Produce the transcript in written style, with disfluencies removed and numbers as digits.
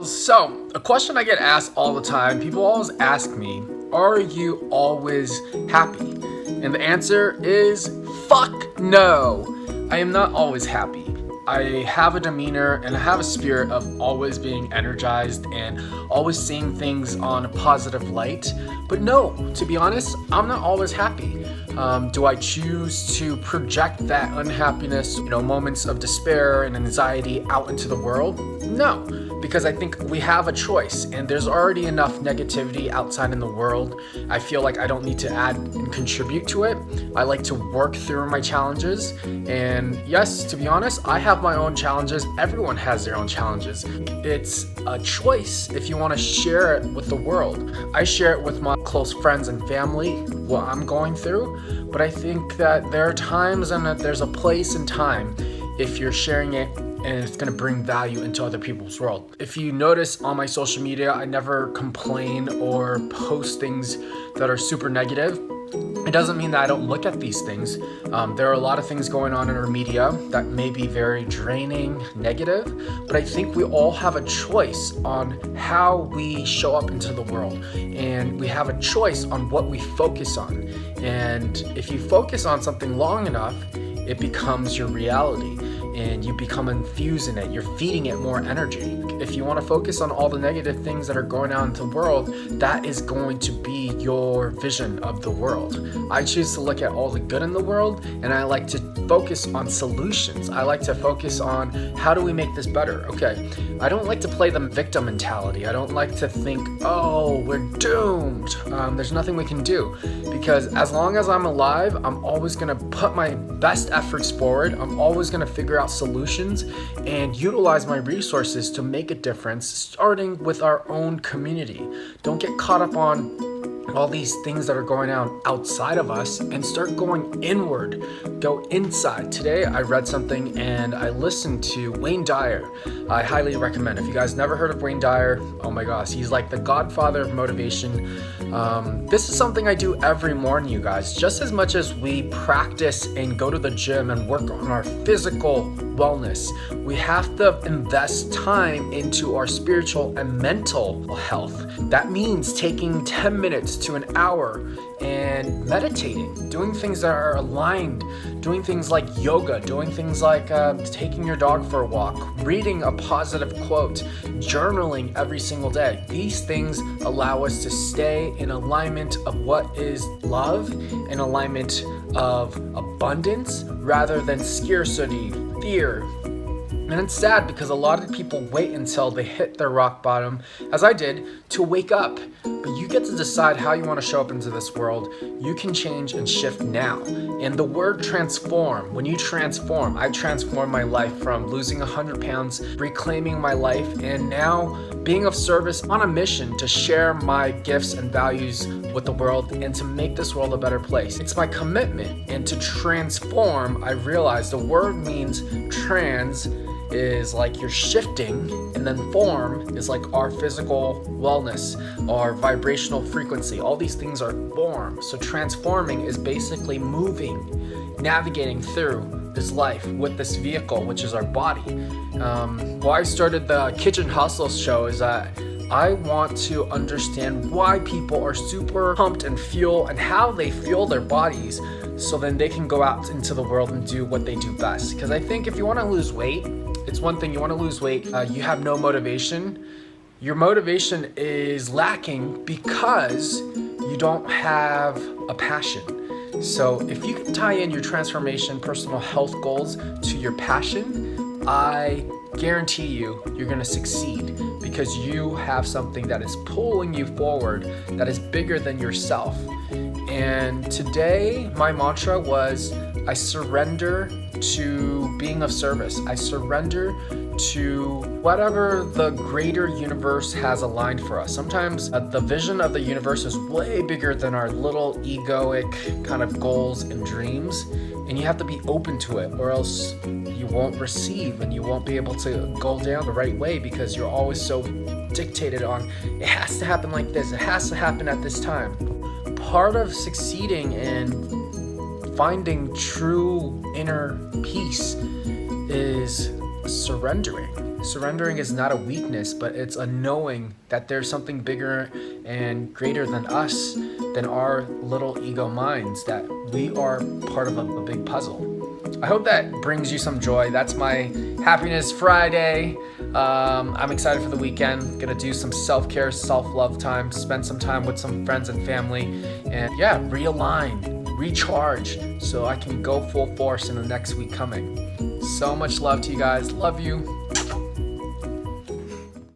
So, a question I get asked all the time, people always ask me, are you always happy? And the answer is, fuck no. I am not always happy. I have a demeanor and I have a spirit of always being energized and always seeing things on a positive light. But no, to be honest, I'm not always happy. Do I choose to project that unhappiness, moments of despair and anxiety out into the world? No, because I think we have a choice and there's already enough negativity outside in the world. I feel like I don't need to add and contribute to it. I like to work through my challenges. And yes, to be honest, I have my own challenges. Everyone has their own challenges. It's a choice if you want to share it with the world. I share it with my close friends and family, what I'm going through. But I think that there are times and that there's a place and time if you're sharing it and it's going to bring value into other people's world. If you notice on my social media, I never complain or post things that are super negative. It doesn't mean that I don't look at these things. There are a lot of things going on in our media that may be very draining, negative, but I think we all have a choice on how we show up into the world, and we have a choice on what we focus on. And if you focus on something long enough, it becomes your reality and you become infused in it. You're feeding it more energy. If you want to focus on all the negative things that are going on in the world, that is going to be your vision of the world. I choose to look at all the good in the world, and I like to focus on solutions. I like to focus on how do we make this better? Okay, I don't like to play the victim mentality. I don't like to think, oh, we're doomed. There's nothing we can do. Because as long as I'm alive, I'm always going to put my best efforts forward. I'm always going to figure out solutions and utilize my resources to make a difference, starting with our own community. Don't get caught up on all these things that are going on outside of us and start going inward. Go inside. Today I read something and I listened to Wayne Dyer. I highly recommend. If you guys never heard of Wayne Dyer, oh my gosh, he's like the godfather of motivation. This is something I do every morning, you guys. Just as much as we practice and go to the gym and work on our physical wellness, we have to invest time into our spiritual and mental health. That means taking 10 minutes to an hour and meditating, doing things that are aligned, doing things like yoga, doing things like taking your dog for a walk, reading a positive quote, journaling every single day. These things allow us to stay in alignment of what is love, in alignment of abundance rather than scarcity, fear. And it's sad because a lot of people wait until they hit their rock bottom, as I did, to wake up. But you get to decide how you want to show up into this world. You can change and shift now. And the word transform, when you transform, I transformed my life from losing 100 pounds, reclaiming my life, and now being of service on a mission to share my gifts and values with the world and to make this world a better place. It's my commitment. And to transform, I realized the word means trans is like you're shifting, and then form is like our physical wellness, our vibrational frequency. All these things are form. So transforming is basically moving, navigating through this life with this vehicle, which is our body. Why I started the Kitchen Hustle show is that I want to understand why people are super pumped and fuel and how they fuel their bodies, so then they can go out into the world and do what they do best. Because I think if you want to lose weight, it's one thing. You want to lose weight, you have no motivation. Your motivation is lacking because you don't have a passion. So if you can tie in your transformation, personal health goals to your passion, I guarantee you're going to succeed, because you have something that is pulling you forward that is bigger than yourself. And today my mantra was, I surrender to being of service. I surrender to whatever the greater universe has aligned for us. Sometimes the vision of the universe is way bigger than our little egoic kind of goals and dreams. And you have to be open to it, or else you won't receive and you won't be able to go down the right way, because you're always so dictated on, it has to happen like this, it has to happen at this time. Part of succeeding and finding true inner peace is surrendering. Surrendering is not a weakness, but it's a knowing that there's something bigger and greater than us, than our little ego minds, that we are part of a big puzzle. I hope that brings you some joy. That's my Happiness Friday. I'm excited for the weekend. Gonna do some self-care, self-love time, spend some time with some friends and family, and yeah, realign, recharge, so I can go full force in the next week coming. So much love to you guys. Love you.